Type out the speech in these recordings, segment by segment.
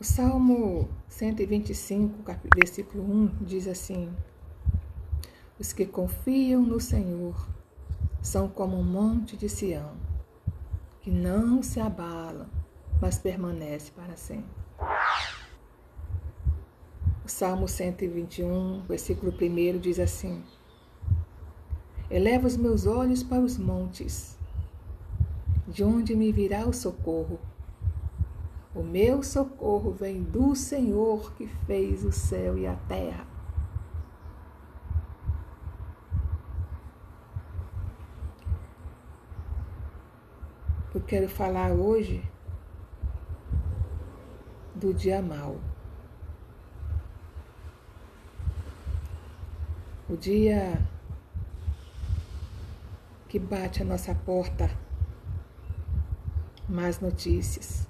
O Salmo 125, versículo 1, diz assim: os que confiam no Senhor são como um monte de Sião, que não se abala, mas permanece para sempre. O Salmo 121, versículo 1 diz assim: eleva os meus olhos para os montes, de onde me virá o socorro. O meu socorro vem do Senhor que fez o céu e a terra. Eu quero falar hoje do dia mau. O dia que bate a nossa porta más notícias.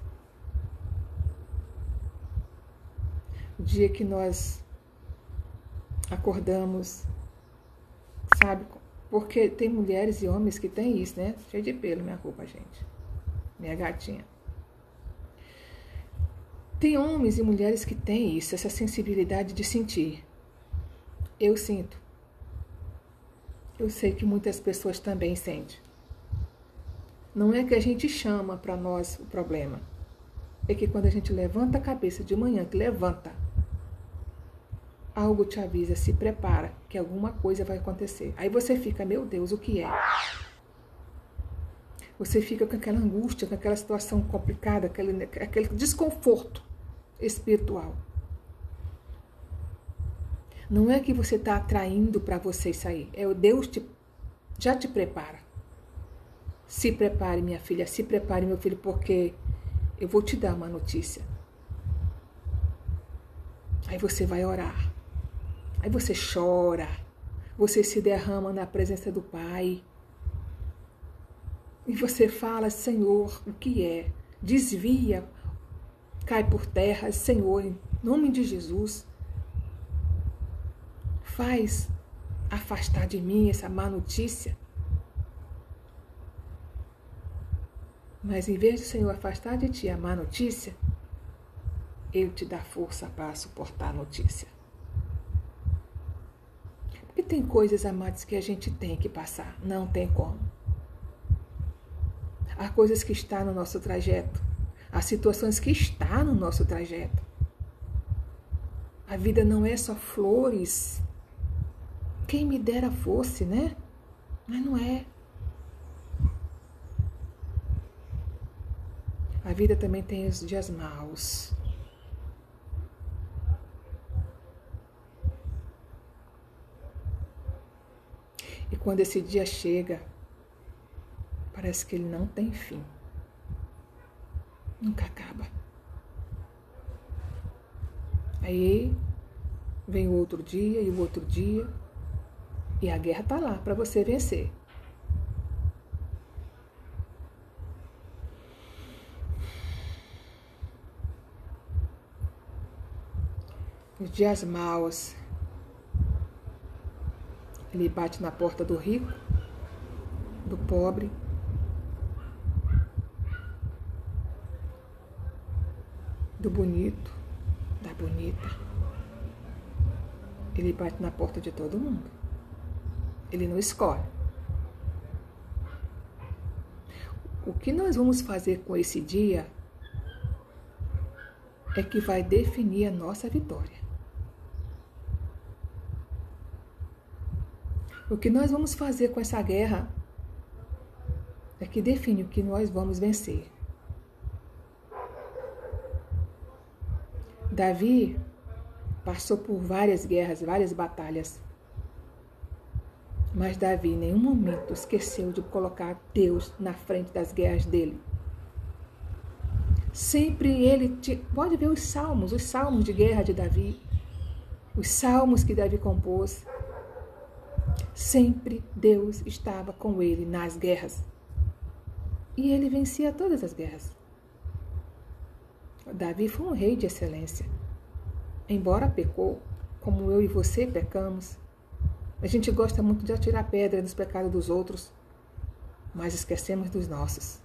O dia que nós acordamos, sabe? Porque tem mulheres e homens que têm isso, né? Cheio de pelo, minha roupa, gente. Minha gatinha. Tem homens e mulheres que têm isso, essa sensibilidade de sentir. Eu sinto. Eu sei que muitas pessoas também sentem. Não é que a gente chama para nós o problema. É que quando a gente levanta a cabeça de manhã, que levanta, algo te avisa, se prepara, que alguma coisa vai acontecer. Aí você fica, meu Deus, o que é? Você fica com aquela angústia, com aquela situação complicada, aquele desconforto espiritual. Não é que você está atraindo para você sair, é o Deus já te prepara. Se prepare, minha filha, se prepare, meu filho, porque eu vou te dar uma notícia. Aí você vai orar. Aí você chora. Você se derrama na presença do Pai. E você fala, Senhor, o que é? Desvia, cai por terra, Senhor, em nome de Jesus. Faz afastar de mim essa má notícia. Mas em vez do Senhor afastar de ti a má notícia, Ele te dá força para suportar a notícia. Porque tem coisas, amados, que a gente tem que passar. Não tem como. Há coisas que estão no nosso trajeto. Há situações que estão no nosso trajeto. A vida não é só flores. Quem me dera fosse, né? Mas não é. A vida também tem os dias maus. E quando esse dia chega, parece que ele não tem fim. Nunca acaba. Aí vem o outro dia e o outro dia. E a guerra está lá para você vencer. Os dias maus, ele bate na porta do rico, do pobre, do bonito, da bonita. Ele bate na porta de todo mundo. Ele não escolhe. O que nós vamos fazer com esse dia é que vai definir a nossa vitória. O que nós vamos fazer com essa guerra é que define o que nós vamos vencer. Davi passou por várias guerras, várias batalhas. Mas Davi em nenhum momento esqueceu de colocar Deus na frente das guerras dele. Sempre ele, pode ver os salmos de guerra de Davi, os salmos que Davi compôs. Sempre Deus estava com ele nas guerras. E ele vencia todas as guerras. Davi foi um rei de excelência. Embora pecou, como eu e você pecamos, a gente gosta muito de atirar pedra nos pecados dos outros, mas esquecemos dos nossos.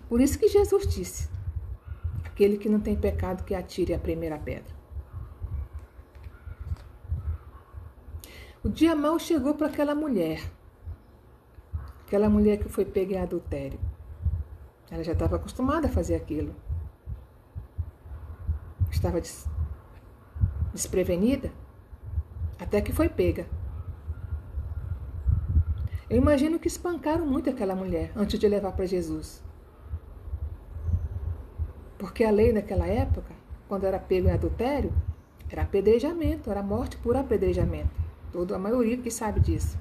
Por isso que Jesus disse, Aquele que não tem pecado, que atire a primeira pedra. O dia mau chegou para aquela mulher que foi pega em adultério. Ela já estava acostumada a fazer aquilo. Estava desprevenida, até que foi pega. Eu imagino que espancaram muito aquela mulher antes de levar para Jesus. Porque a lei naquela época, quando era pego em adultério, era apedrejamento, era morte por apedrejamento. A maioria que sabe disso.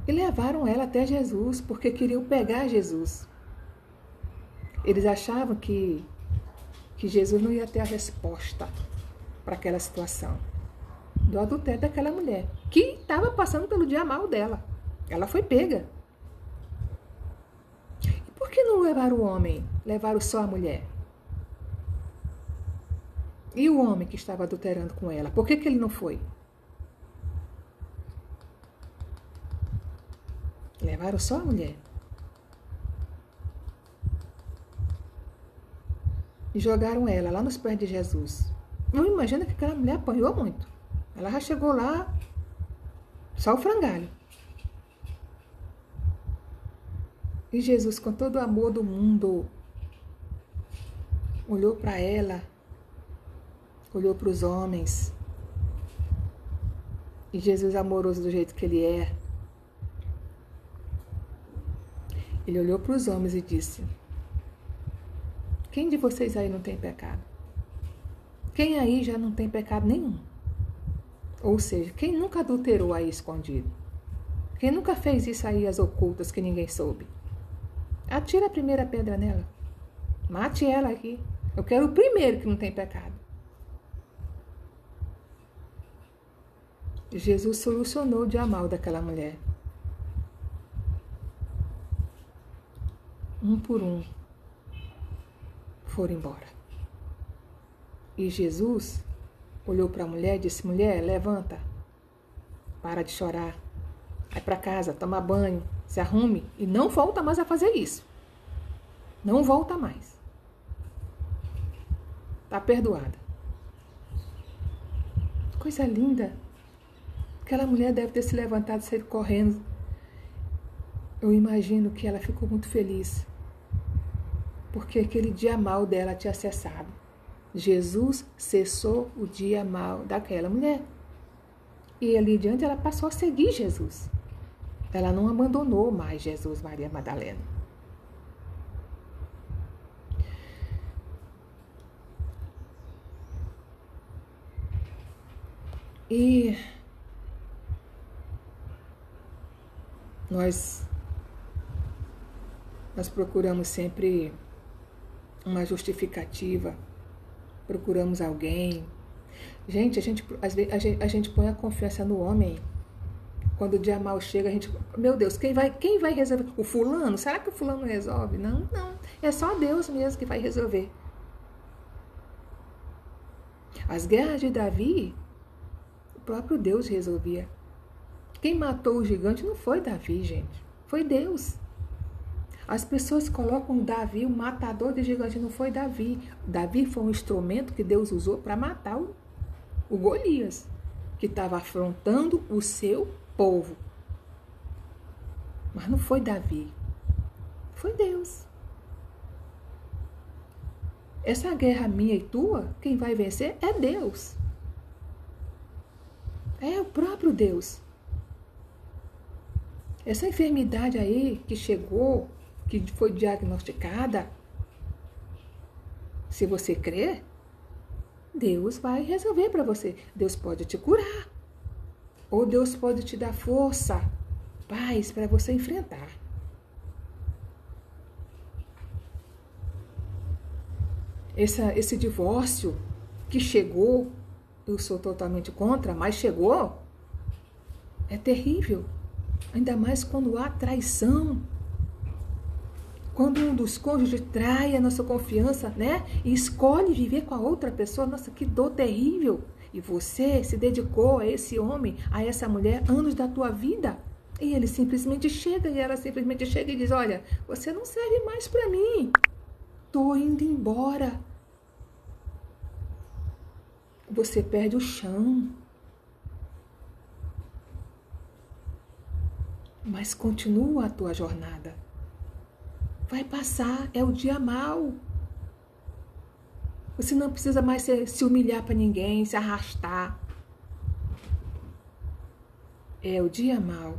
E levaram ela até Jesus, porque queriam pegar Jesus. Eles achavam que Jesus não ia ter a resposta para aquela situação do adultério daquela mulher, que estava passando pelo dia mau dela. Ela foi pega. E por que não levaram o homem? Levaram só a mulher? E o homem que estava adulterando com ela? Por que ele não foi? Levaram só a mulher. E jogaram ela lá nos pés de Jesus. Não imagina que aquela mulher apanhou muito. Ela já chegou lá, só o frangalho. E Jesus, com todo o amor do mundo, olhou para ela, olhou para os homens. E Jesus, amoroso do jeito que ele é, ele olhou para os homens e disse: quem de vocês aí não tem pecado? Quem aí já não tem pecado nenhum? Ou seja, quem nunca adulterou aí escondido? Quem nunca fez isso aí às ocultas que ninguém soube? Atira a primeira pedra nela. Mate ela aqui. Eu quero o primeiro que não tem pecado. Jesus solucionou o dia mau daquela mulher. Um por um foram embora. E Jesus olhou para a mulher e disse: mulher, levanta, para de chorar, vai para casa, toma banho, se arrume e não volta mais a fazer isso. Não volta mais. Está perdoada. Coisa linda. Aquela mulher deve ter se levantado e saído correndo. Eu imagino que ela ficou muito feliz, porque aquele dia mau dela tinha cessado. Jesus cessou o dia mau daquela mulher. E ali diante ela passou a seguir Jesus. Ela não abandonou mais Jesus, Maria Madalena. E nós procuramos sempre uma justificativa, procuramos alguém. Gente, a gente põe a confiança no homem. Quando o dia mau chega, a gente... Meu Deus, quem vai resolver? O fulano? Será que o fulano resolve? Não. É só Deus mesmo que vai resolver. As guerras de Davi, o próprio Deus resolvia. Quem matou o gigante não foi Davi, gente. Foi Deus. As pessoas colocam Davi, o matador de gigante, não foi Davi. Davi foi um instrumento que Deus usou para matar o Golias, que estava afrontando o seu povo. Mas não foi Davi. Foi Deus. Essa guerra minha e tua, quem vai vencer é Deus. É o próprio Deus. Essa enfermidade aí que chegou, que foi diagnosticada, se você crer, Deus vai resolver para você. Deus pode te curar. Ou Deus pode te dar força, paz para você enfrentar. Esse divórcio que chegou, eu sou totalmente contra, mas chegou, é terrível. Ainda mais quando há traição. Quando um dos cônjuges trai a nossa confiança, né? E escolhe viver com a outra pessoa. Nossa, que dor terrível. E você se dedicou a esse homem, a essa mulher, anos da tua vida. E ele simplesmente chega, e ela simplesmente chega e diz: olha, você não serve mais para mim. Tô indo embora. Você perde o chão. Mas continua a tua jornada. Vai passar, é o dia mau. Você não precisa mais se humilhar para ninguém, se arrastar. É o dia mau.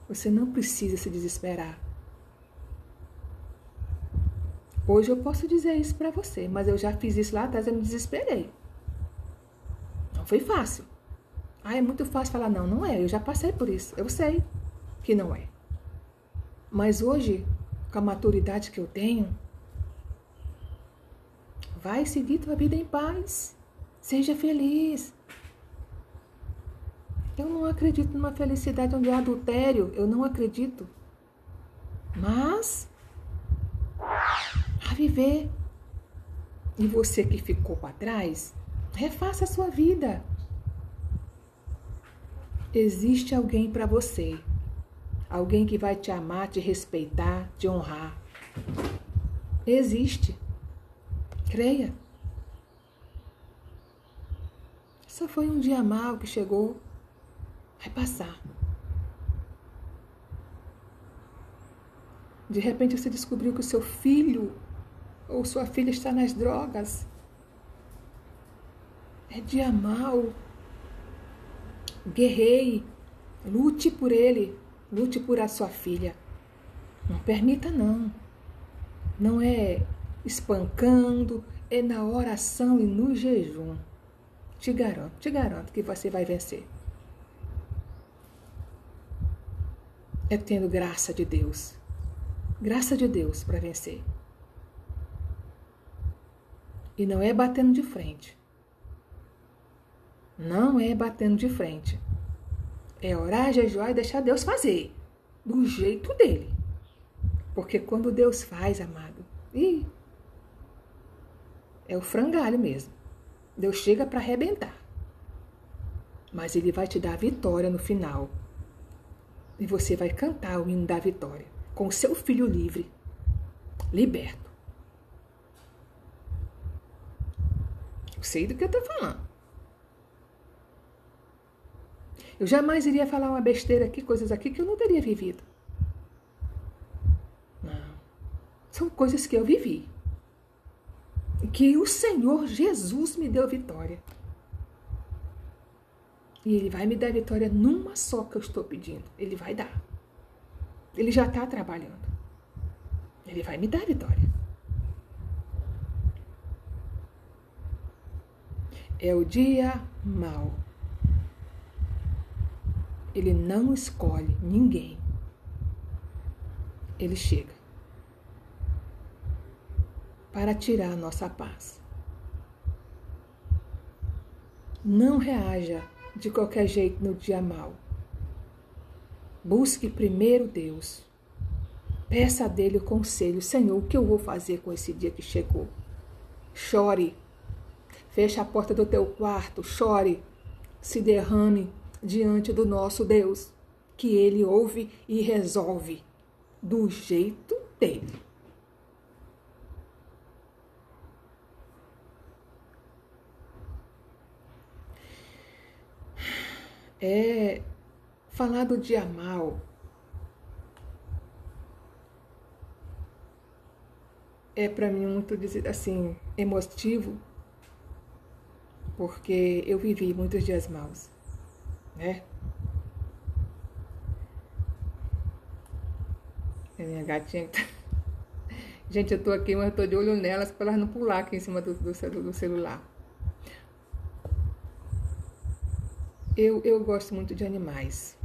Você não precisa se desesperar. Hoje eu posso dizer isso para você, mas eu já fiz isso lá atrás, eu me desesperei. Não foi fácil. É muito fácil falar, não, não é. Eu já passei por isso, eu sei que não é. Mas hoje, com a maturidade que eu tenho, vai seguir tua vida em paz. Seja feliz. Eu não acredito numa felicidade onde há adultério, eu não acredito. Mas a viver. E você que ficou para trás, refaça a sua vida. Existe alguém para você. Alguém que vai te amar, te respeitar, te honrar. Existe. Creia. Só foi um dia mau que chegou. Vai passar. De repente você descobriu que o seu filho ou sua filha está nas drogas. É dia mau. Guerreie. Lute por ele. Lute por a sua filha. Não permita, não. Não é espancando, é na oração e no jejum. Te garanto que você vai vencer. É tendo graça de Deus. Graça de Deus para vencer. E não é batendo de frente. Não é batendo de frente. É orar, jejuar e deixar Deus fazer. Do jeito dele. Porque quando Deus faz, amado, é o frangalho mesmo. Deus chega para arrebentar. Mas ele vai te dar a vitória no final. E você vai cantar o hino da vitória. Com o seu filho livre. Liberto. Eu sei do que eu estou falando. Eu jamais iria falar uma besteira aqui, coisas aqui que eu não teria vivido. Não. São coisas que eu vivi. E que o Senhor Jesus me deu vitória. E Ele vai me dar vitória numa só que eu estou pedindo. Ele vai dar. Ele já está trabalhando. Ele vai me dar vitória. É o dia mau. Ele não escolhe ninguém. Ele chega para tirar a nossa paz. Não reaja de qualquer jeito no dia mau. Busque primeiro Deus. Peça dele o conselho. Senhor, o que eu vou fazer com esse dia que chegou? Chore. Feche a porta do teu quarto. Chore. Se derrame diante do nosso Deus, que Ele ouve e resolve do jeito dele. Falar do dia mau é para mim muito assim emotivo, porque eu vivi muitos dias maus, né? A minha gatinha gente, eu tô aqui, mas eu tô de olho nelas para elas não pular aqui em cima do celular. Eu gosto muito de animais.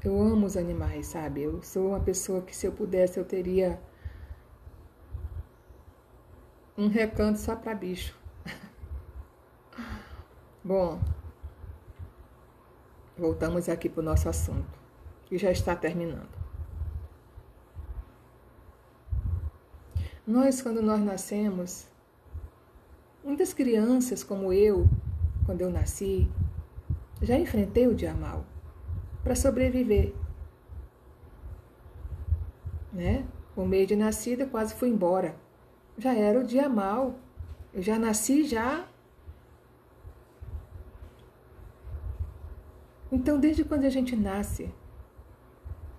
Eu amo os animais, sabe? Eu sou uma pessoa que, se eu pudesse, eu teria um recanto só para bicho. Bom, voltamos aqui para o nosso assunto, que já está terminando. Quando nós nascemos, muitas crianças como eu, quando eu nasci, já enfrentei o dia mau. para sobreviver. Né? O mês de nascida quase fui embora. Já era o dia mau. Eu já nasci já. Então, desde quando a gente nasce,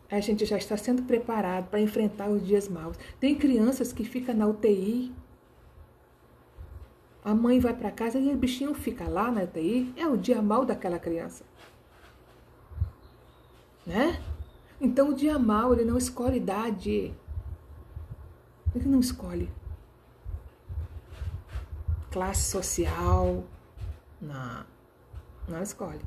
a gente já está sendo preparado para enfrentar os dias maus. Tem crianças que ficam na UTI. A mãe vai para casa e o bichinho fica lá na UTI. É o dia mau daquela criança. Né? Então, o dia mau, ele não escolhe idade. Ele não escolhe classe social. Não escolhe.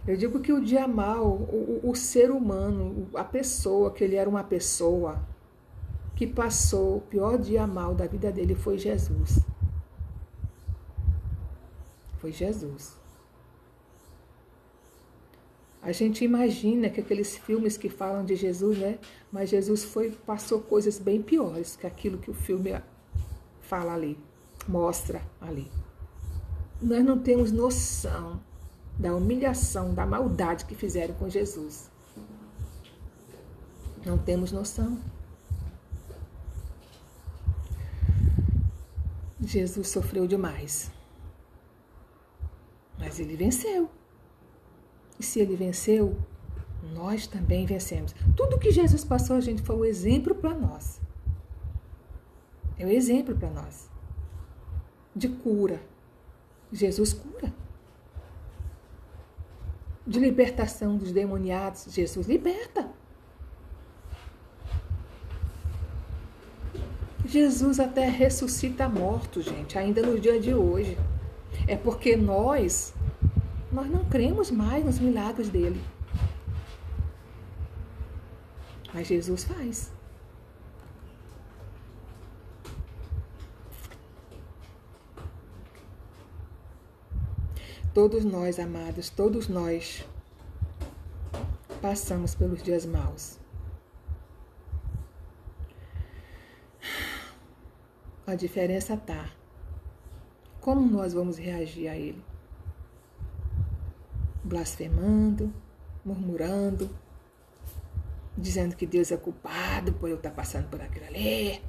Eu digo que o dia mau, o ser humano, a pessoa, que ele era uma pessoa que passou o pior dia mau da vida dele foi Jesus. Foi Jesus. A gente imagina que aqueles filmes que falam de Jesus, né? Mas Jesus passou coisas bem piores que aquilo que o filme fala ali, mostra ali. Nós não temos noção da humilhação, da maldade que fizeram com Jesus. Não temos noção. Jesus sofreu demais. Mas ele venceu. E se ele venceu, nós também vencemos. Tudo que Jesus passou, a gente foi um exemplo para nós. É um exemplo para nós. De cura. Jesus cura. De libertação dos demoniados, Jesus liberta. Jesus até ressuscita mortos, gente, ainda no dia de hoje. É porque nós não cremos mais nos milagres dele. Mas Jesus faz. Todos nós, amados, todos nós passamos pelos dias maus. A diferença está. Como nós vamos reagir a ele? Blasfemando, murmurando, dizendo que Deus é culpado por eu estar passando por aquilo ali.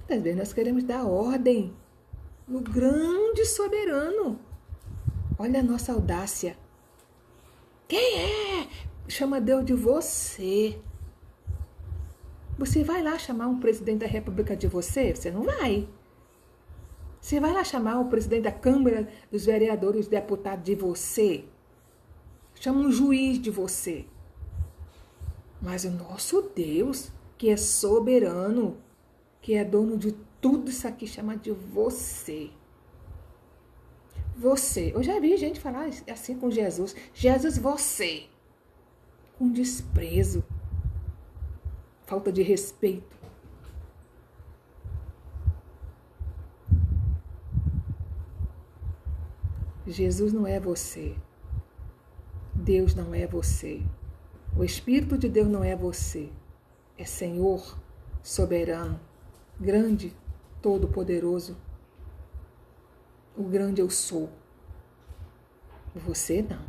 Às vezes nós queremos dar ordem no grande soberano. Olha a nossa audácia. Quem é? Chama Deus de você. Você vai lá chamar um presidente da República de você? Você não vai. Você vai lá chamar o presidente da Câmara dos Vereadores, deputado de você? Chama um juiz de você. Mas o nosso Deus, que é soberano, que é dono de tudo isso aqui, chama de você. Você. Eu já vi gente falar assim com Jesus. Jesus, você. Com desprezo. Falta de respeito. Jesus não é você. Deus não é você. O Espírito de Deus não é você. É Senhor, soberano, grande, todo-poderoso. O grande eu sou. Você não.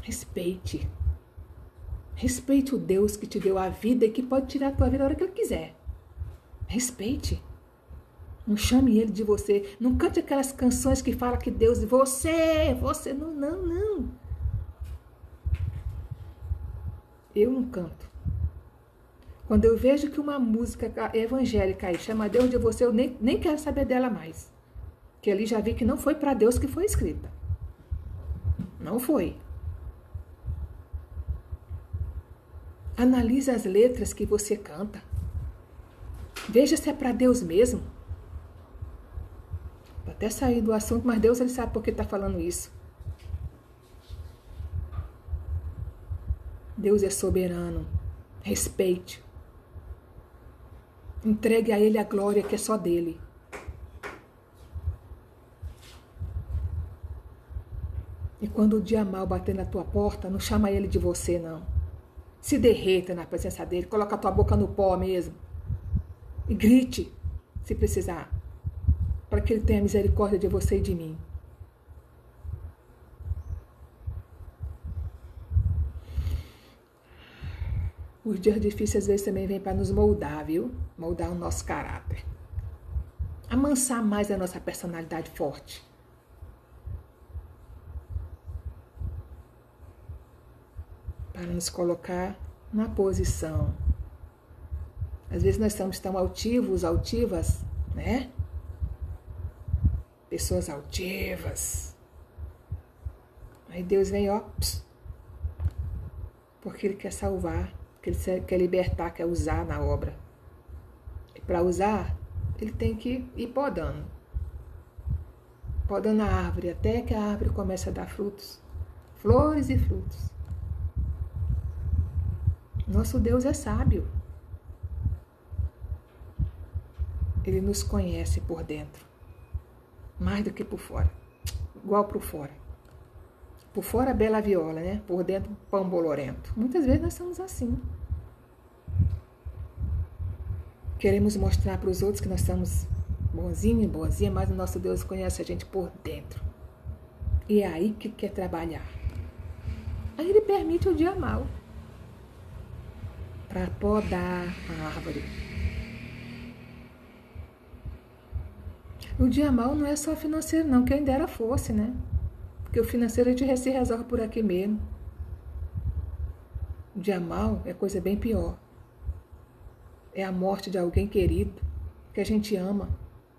Respeite. Respeite o Deus que te deu a vida e que pode tirar a tua vida a hora que Ele quiser. Respeite. Não chame Ele de você. Não cante aquelas canções que falam que Deus... Você. Não. Eu não canto. Quando eu vejo que uma música evangélica aí chama Deus de você, eu nem quero saber dela mais. Que ali já vi que não foi para Deus que foi escrita. Não foi. Analise as letras que você canta. Veja se é para Deus mesmo. Vou até sair do assunto, mas Deus ele sabe por que está falando isso. Deus é soberano. Respeite. Entregue a Ele a glória que é só dele. E quando o dia mal bater na tua porta, não chama Ele de você, não. Se derreta na presença dele, coloca a tua boca no pó mesmo. E grite. se precisar, para que Ele tenha misericórdia de você e de mim. Os dias difíceis às vezes também vêm para nos moldar, viu? Moldar o nosso caráter. Amansar mais a nossa personalidade forte. Para nos colocar na posição. Às vezes nós estamos tão altivas, né? Pessoas altivas. Aí Deus vem, ó, porque Ele quer salvar, que Ele quer libertar, quer usar na obra. E para usar, Ele tem que ir podando. Podando a árvore, até que a árvore comece a dar frutos. Flores e frutos. Nosso Deus é sábio. Ele nos conhece por dentro. Mais do que por fora. Igual por fora. Por fora, bela viola, né? Por dentro, pão bolorento. Muitas vezes nós somos assim. Queremos mostrar para os outros que nós somos bonzinho e boazinha, mas o nosso Deus conhece a gente por dentro. E é aí que quer trabalhar. Aí Ele permite o dia mau para podar a árvore. O dia mau não é só financeiro, não, quem dera fosse, né? Porque o financeiro a gente se resolve por aqui mesmo. O dia mau é coisa bem pior. É a morte de alguém querido, que a gente ama,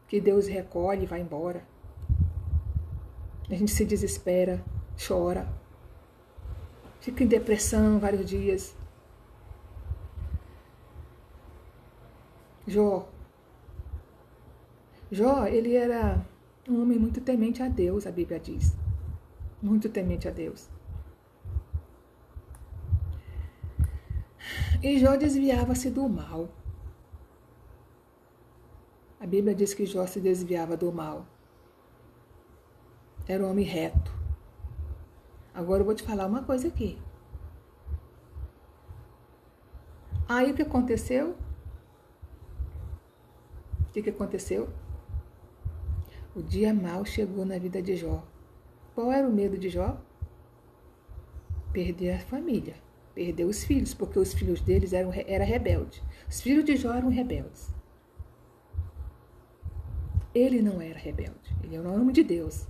que Deus recolhe e vai embora. A gente se desespera, chora, fica em depressão vários dias. Jó, ele era um homem muito temente a Deus, a Bíblia diz. Muito temente a Deus. E Jó desviava-se do mal. A Bíblia diz que Jó se desviava do mal. Era um homem reto. Agora eu vou te falar uma coisa aqui. Aí o que aconteceu? O que aconteceu? O dia mau chegou na vida de Jó. Qual era o medo de Jó? Perder a família, perder os filhos, porque os filhos deles eram rebeldes. Os filhos de Jó eram rebeldes. Ele não era rebelde, ele era um homem de Deus,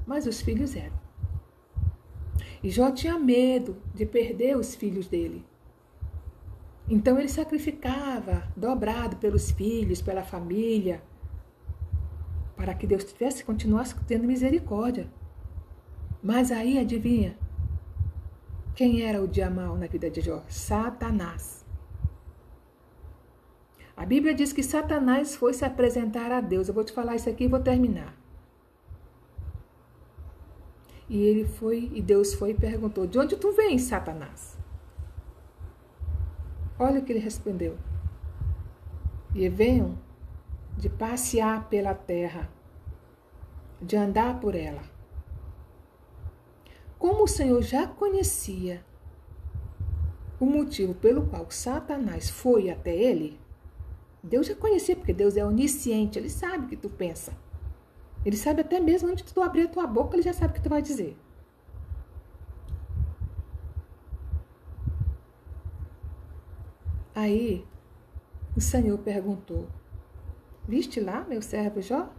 mas os filhos eram. E Jó tinha medo de perder os filhos dele. Então ele sacrificava, dobrado pelos filhos, pela família, para que Deus continuasse tendo misericórdia. Mas aí, adivinha? Quem era o dia mau na vida de Jó? Satanás. A Bíblia diz que Satanás foi se apresentar a Deus. Eu vou te falar isso aqui e vou terminar. E ele foi, e Deus foi e perguntou: de onde tu vens, Satanás? Olha o que ele respondeu. E venho de passear pela terra, de andar por ela. Como o Senhor já conhecia o motivo pelo qual Satanás foi até ele, Deus já conhecia, porque Deus é onisciente, Ele sabe o que tu pensa. Ele sabe até mesmo antes de tu abrir a tua boca, Ele já sabe o que tu vai dizer. Aí, o Senhor perguntou: viste lá, meu servo Jó?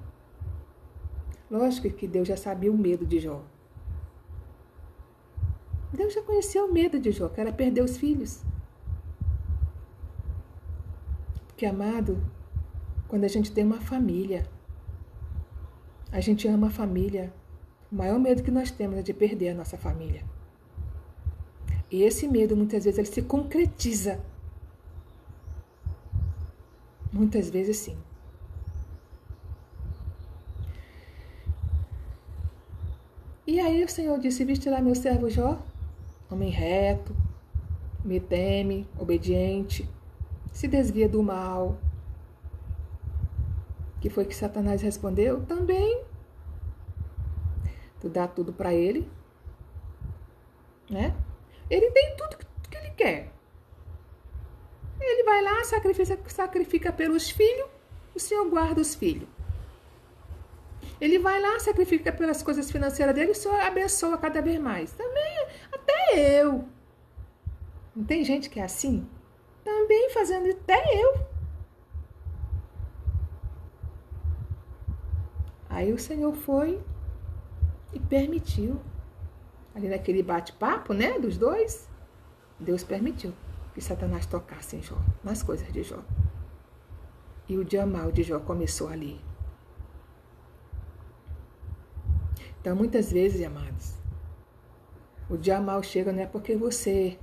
Lógico que Deus já sabia o medo de Jó. Deus já conhecia o medo de Jó, que era perder os filhos. Porque, amado, quando a gente tem uma família, a gente ama a família, o maior medo que nós temos é de perder a nossa família. E esse medo, muitas vezes, ele se concretiza. Muitas vezes, sim. E aí o Senhor disse: viste lá meu servo Jó? Homem reto, me teme, obediente, se desvia do mal. Que foi que Satanás respondeu? Também. Tu dá tudo para ele, né? Ele tem tudo que ele quer. Ele vai lá, sacrifica pelos filhos, O Senhor guarda os filhos. Ele vai lá, sacrifica pelas coisas financeiras dele, o Senhor abençoa cada vez mais. Também, até eu. Não tem gente que é assim? Também fazendo, até eu. Aí o Senhor foi e permitiu. Ali naquele bate-papo, né, dos dois, Deus permitiu que Satanás tocasse em Jó, nas coisas de Jó. E o dia mau de Jó começou ali. Então, muitas vezes, amados, o dia mau chega não é porque você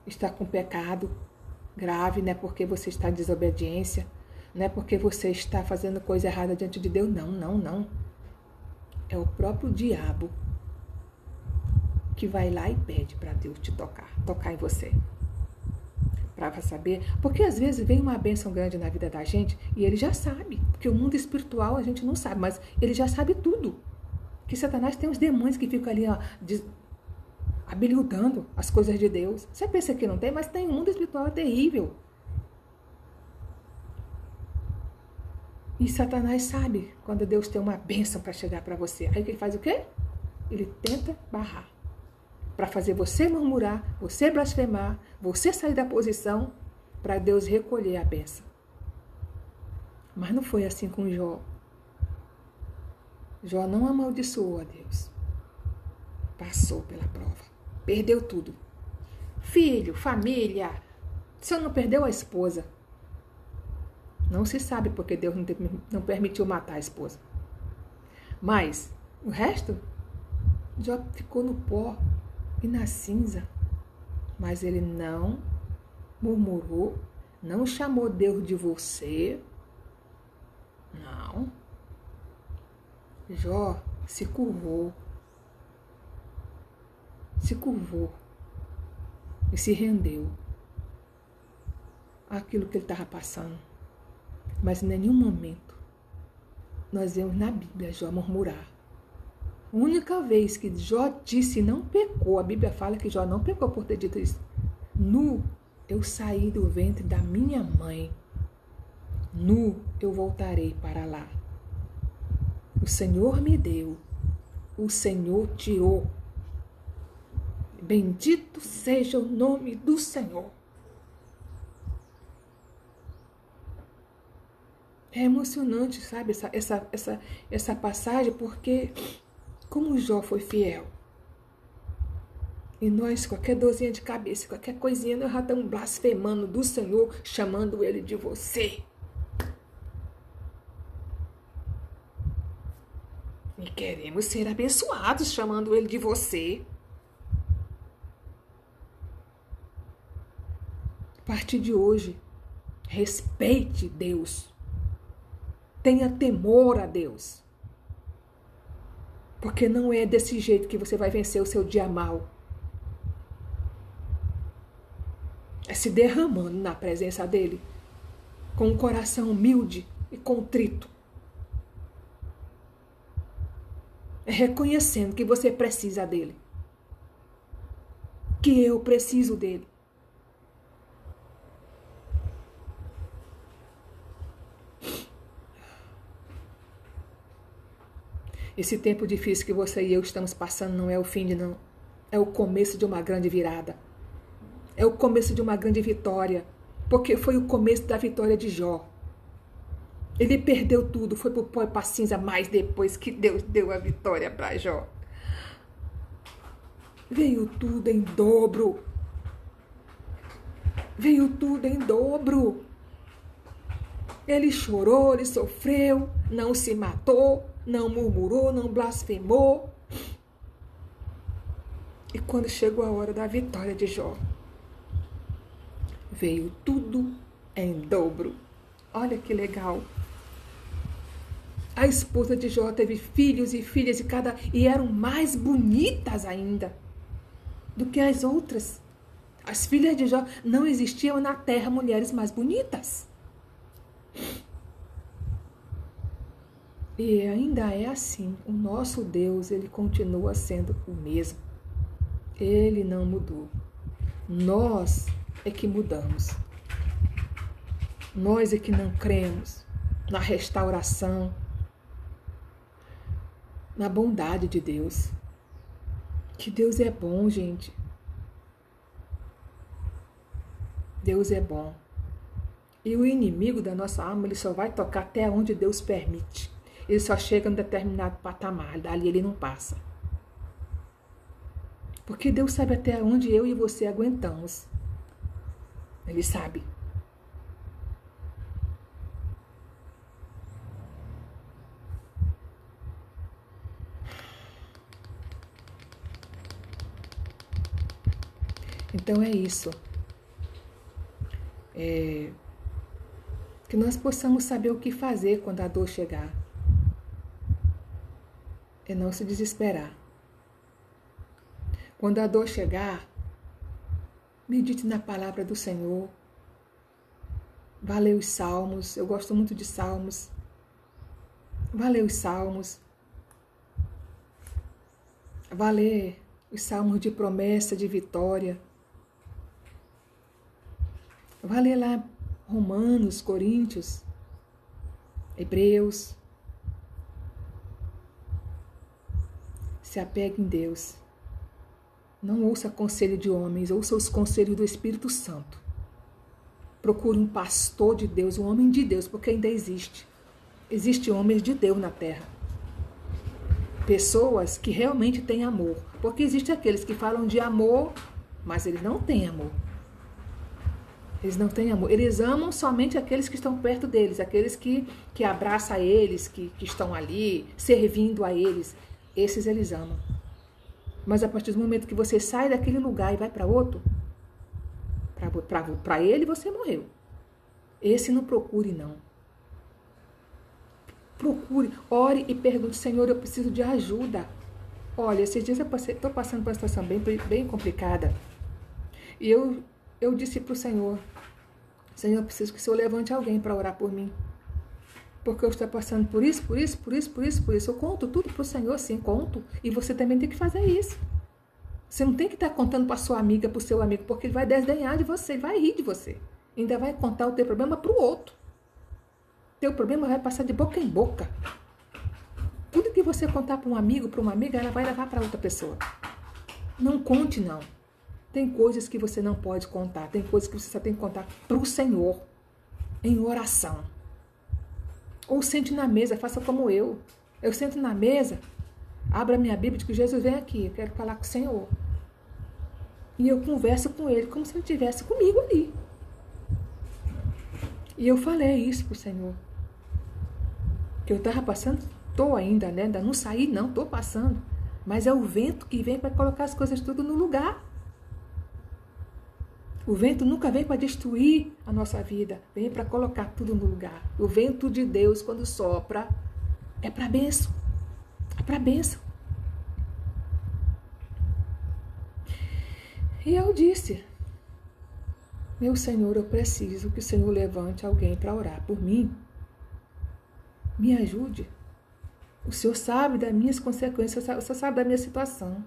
está com pecado grave, não é porque você está em desobediência, não é porque você está fazendo coisa errada diante de Deus, não, não, não. É o próprio diabo que vai lá e pede para Deus te tocar em você. Para saber, porque às vezes vem uma bênção grande na vida da gente e ele já sabe, porque o mundo espiritual a gente não sabe, mas ele já sabe tudo. Que Satanás tem os demônios que ficam ali, ó, habilitando as coisas de Deus. Você pensa que não tem, mas tem. O mundo espiritual é terrível. E Satanás sabe quando Deus tem uma bênção para chegar para você. Aí ele faz o quê? Ele tenta barrar. Para fazer você murmurar, você blasfemar, você sair da posição, para Deus recolher a bênção. Mas não foi assim com Jó. Jó não amaldiçoou a Deus. Passou pela prova. Perdeu tudo. Filho, família. Só não perdeu a esposa. Não se sabe porque Deus não permitiu matar a esposa. Mas o resto, Jó ficou no pó e na cinza. Mas ele não murmurou, não chamou Deus de você. Não. Jó se curvou e se rendeu àquilo que ele estava passando. Mas em nenhum momento nós vemos na Bíblia Jó murmurar. A única vez que Jó disse não pecou, a Bíblia fala que Jó não pecou por ter dito isso. Nu eu saí do ventre da minha mãe, nu eu voltarei para lá. O Senhor me deu, o Senhor tirou. Bendito seja o nome do Senhor. É emocionante, sabe, essa passagem, porque como Jó foi fiel. E nós, qualquer dorzinha de cabeça, qualquer coisinha, nós já estamos blasfemando do Senhor, chamando Ele de você. E queremos ser abençoados chamando Ele de você. A partir de hoje, respeite Deus. Tenha temor a Deus. Porque não é desse jeito que você vai vencer o seu dia mau. É se derramando na presença dEle. Com um coração humilde e contrito. É reconhecendo que você precisa dEle. Que eu preciso dEle. Esse tempo difícil que você e eu estamos passando não é o fim, não. É o começo de uma grande virada. É o começo de uma grande vitória. Porque foi o começo da vitória de Jó. Ele perdeu tudo, foi pro pó e pra cinza, mas depois que Deus deu a vitória para Jó. Veio tudo em dobro. Veio tudo em dobro. Ele chorou, ele sofreu, não se matou, não murmurou, não blasfemou. E quando chegou a hora da vitória de Jó, veio tudo em dobro. Olha que legal. A esposa de Jó teve filhos e filhas e eram mais bonitas ainda do que as outras. As filhas de Jó, não existiam na terra mulheres mais bonitas. E ainda é assim. O nosso Deus, ele continua sendo o mesmo. Ele não mudou. Nós é que mudamos. Nós é que não cremos. na restauração, na bondade de Deus. Que Deus é bom, gente. Deus é bom. E o inimigo da nossa alma, ele só vai tocar até onde Deus permite. Ele só chega em um determinado patamar, dali ele não passa. Porque Deus sabe até onde eu e você aguentamos. Ele sabe. Então é isso. Que nós possamos saber o que fazer quando a dor chegar. É não se desesperar. Quando a dor chegar, medite na palavra do Senhor. Vá ler os salmos. Eu gosto muito de salmos. Vá ler os salmos. Vá ler os salmos de promessa, de vitória. Vá ler lá Romanos, Coríntios, Hebreus. Se apegue em Deus. Não ouça conselho de homens, ouça os conselhos do Espírito Santo. Procure um pastor de Deus, um homem de Deus, porque ainda existe. Existem homens de Deus na terra. Pessoas que realmente têm amor. Porque existem aqueles que falam de amor, mas eles não têm amor. Eles não têm amor. Eles amam somente aqueles que estão perto deles, aqueles que abraçam eles, que estão ali, servindo a eles. Esses eles amam. Mas a partir do momento que você sai daquele lugar e vai para outro, para ele você morreu. Esse não procure, não. Procure, ore e pergunte: Senhor, eu preciso de ajuda. Olha, esses dias eu estou passando por uma situação bem complicada. E eu disse para o Senhor: Senhor, eu preciso que o Senhor levante alguém para orar por mim. Porque eu estou passando por isso. Eu conto tudo para o Senhor, sim, conto. E você também tem que fazer isso. Você não tem que estar contando para sua amiga, para o seu amigo, porque ele vai desdenhar de você, ele vai rir de você. Ainda vai contar o teu problema para o outro. Teu problema vai passar de boca em boca. Tudo que você contar para um amigo, para uma amiga, ela vai levar para outra pessoa. Não conte, não. Tem coisas que você não pode contar. Tem coisas que você só tem que contar para o Senhor, em oração. Ou sente na mesa, faça como eu. Eu sento na mesa, abro a minha Bíblia e digo: Jesus, vem aqui, eu quero falar com o Senhor. E eu converso com ele como se ele estivesse comigo ali. E eu falei isso para o Senhor. Que eu estava passando, estou ainda, né? Ainda não saí, não, estou passando. Mas é o vento que vem para colocar as coisas tudo no lugar. O vento nunca vem para destruir a nossa vida, vem para colocar tudo no lugar. O vento de Deus, quando sopra, é para bênção. É para bênção. E eu disse: meu Senhor, eu preciso que o Senhor levante alguém para orar por mim. Me ajude. O Senhor sabe das minhas consequências, o Senhor sabe da minha situação.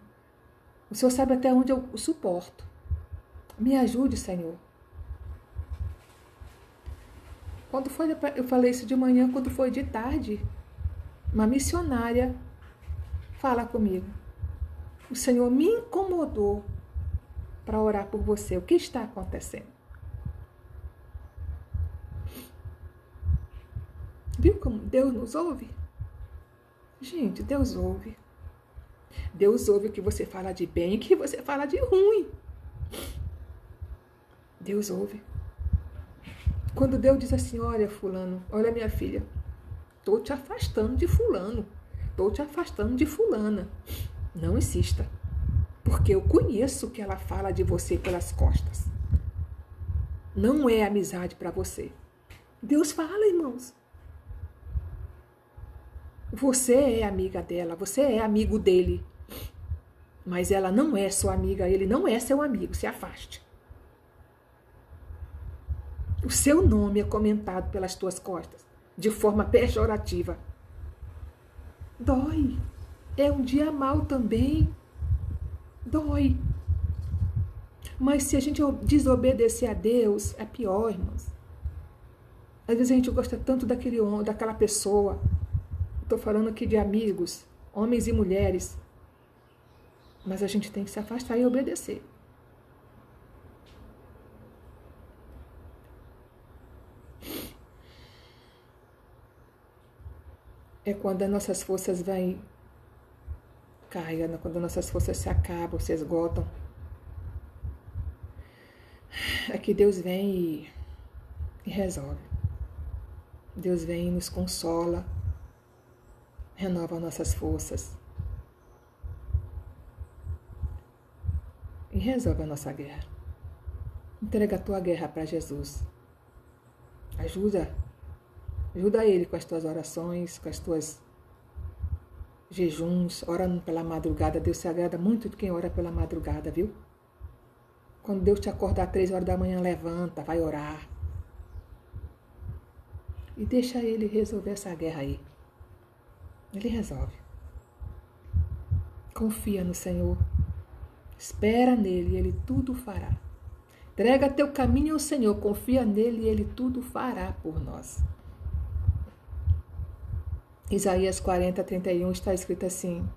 O Senhor sabe até onde eu suporto. Me ajude, Senhor. Quando foi, eu falei isso de manhã, quando foi de tarde, uma missionária fala comigo: o Senhor me incomodou para orar por você. O que está acontecendo? Viu como Deus nos ouve? Gente, Deus ouve. Deus ouve o que você fala de bem e o que você fala de ruim. Deus ouve. Quando Deus diz assim: olha, fulano, olha minha filha, estou te afastando de fulano, estou te afastando de fulana. Não insista, porque eu conheço o que ela fala de você pelas costas. Não é amizade para você. Deus fala, irmãos. Você é amiga dela, você é amigo dele. Mas ela não é sua amiga, ele não é seu amigo, se afaste. O seu nome é comentado pelas tuas costas, de forma pejorativa. Dói. É um dia mau também. Dói. Mas se a gente desobedecer a Deus, é pior, irmãos. Às vezes a gente gosta tanto daquele homem, daquela pessoa. Estou falando aqui de amigos, homens e mulheres. Mas a gente tem que se afastar e obedecer. É quando as nossas forças vão cair, quando as nossas forças se acabam, se esgotam. É que Deus vem e resolve. Deus vem e nos consola, renova nossas forças e resolve a nossa guerra. Entrega a tua guerra para Jesus. Ajuda Ele com as tuas orações, com as tuas jejuns, ora pela madrugada. Deus se agrada muito de quem ora pela madrugada, viu? Quando Deus te acordar às 3 horas da manhã, levanta, vai orar. E deixa Ele resolver essa guerra aí. Ele resolve. Confia no Senhor. Espera nele e Ele tudo fará. Entrega teu caminho ao Senhor, confia nele e Ele tudo fará por nós. Isaías 40, 31 está escrito assim: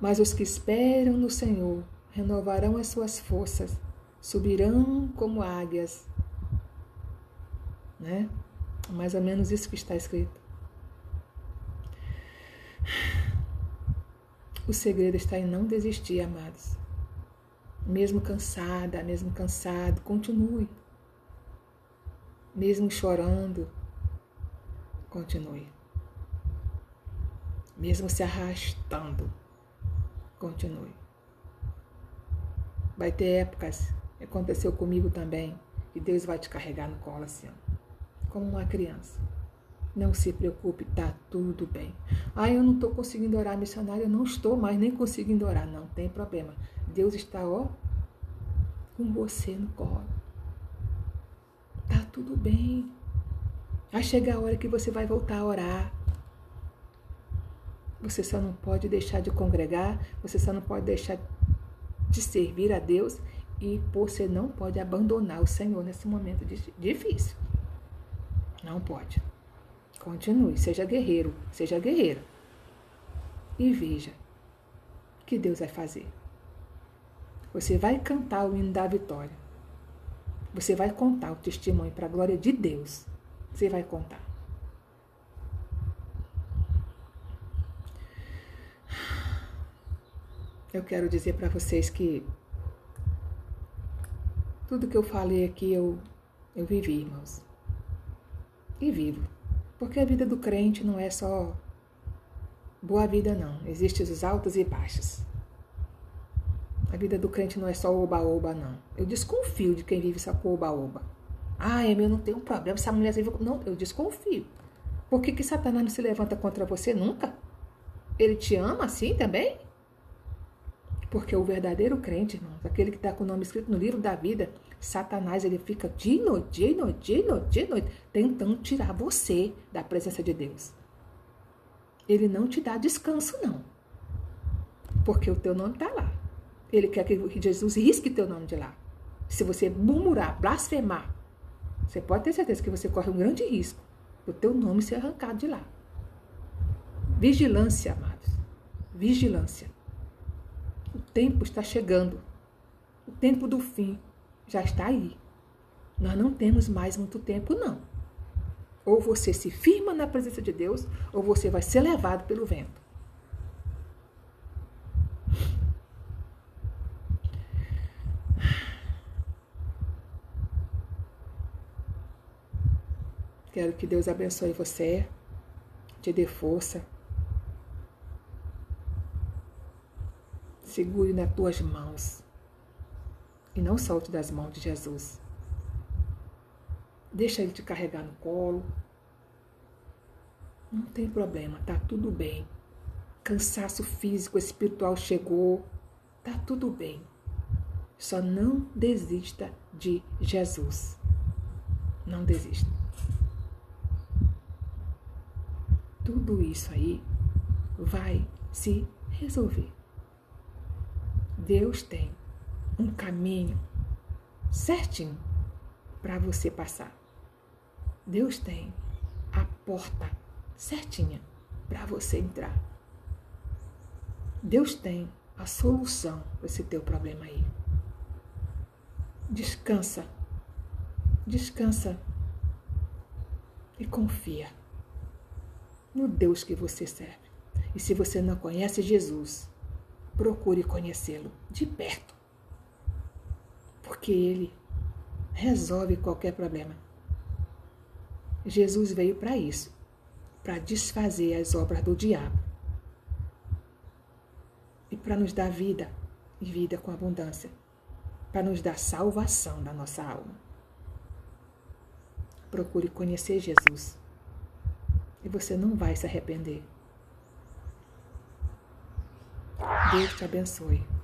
mas os que esperam no Senhor renovarão as suas forças, subirão como águias. Né? Mais ou menos isso que está escrito. O segredo está em não desistir, amados. Mesmo cansada, mesmo cansado, continue. Mesmo chorando, continue. Mesmo se arrastando, continue. Vai ter épocas, aconteceu comigo também, que Deus vai te carregar no colo assim, ó, como uma criança. Não se preocupe, tá tudo bem. Eu não estou conseguindo orar, missionária, eu não estou mais nem conseguindo orar. Não tem problema. Deus está, com você no colo. Tá tudo bem. Vai chegar a hora que você vai voltar a orar. Você só não pode deixar de congregar, você só não pode deixar de servir a Deus e você não pode abandonar o Senhor nesse momento difícil. Não pode. Continue, seja guerreiro, seja guerreira. E veja o que Deus vai fazer. Você vai cantar o hino da vitória. Você vai contar o testemunho para a glória de Deus. Você vai contar. Eu quero dizer para vocês que tudo que eu falei aqui eu vivi, irmãos. E vivo. Porque a vida do crente não é só boa vida, não. Existem os altos e baixos. A vida do crente não é só oba-oba, não. Eu desconfio de quem vive só com oba-oba. Eu não tenho um problema, essa mulher vive... Não, eu desconfio. Por que Satanás não se levanta contra você nunca? Ele te ama assim também? Porque o verdadeiro crente, irmãos, aquele que está com o nome escrito no livro da vida, Satanás, ele fica de noite, tentando tirar você da presença de Deus. Ele não te dá descanso, não. Porque o teu nome está lá. Ele quer que Jesus risque teu nome de lá. Se você murmurar, blasfemar, você pode ter certeza que você corre um grande risco do teu nome ser arrancado de lá. Vigilância, amados. Vigilância. O tempo está chegando. O tempo do fim já está aí. Nós não temos mais muito tempo, não. Ou você se firma na presença de Deus, ou você vai ser levado pelo vento. Quero que Deus abençoe você, te dê força. Segure nas tuas mãos e não solte das mãos de Jesus. Deixa Ele te carregar no colo. Não tem problema, tá tudo bem. Cansaço físico, espiritual chegou, tá tudo bem. Só não desista de Jesus. Não desista. Tudo isso aí vai se resolver. Deus tem um caminho certinho para você passar. Deus tem a porta certinha para você entrar. Deus tem a solução para esse teu problema aí. Descansa. Descansa. E confia no Deus que você serve. E se você não conhece Jesus, procure conhecê-lo de perto. Porque Ele resolve qualquer problema. Jesus veio para isso, para desfazer as obras do diabo e para nos dar vida, e vida com abundância, para nos dar salvação da nossa alma. Procure conhecer Jesus e você não vai se arrepender. Deus te abençoe.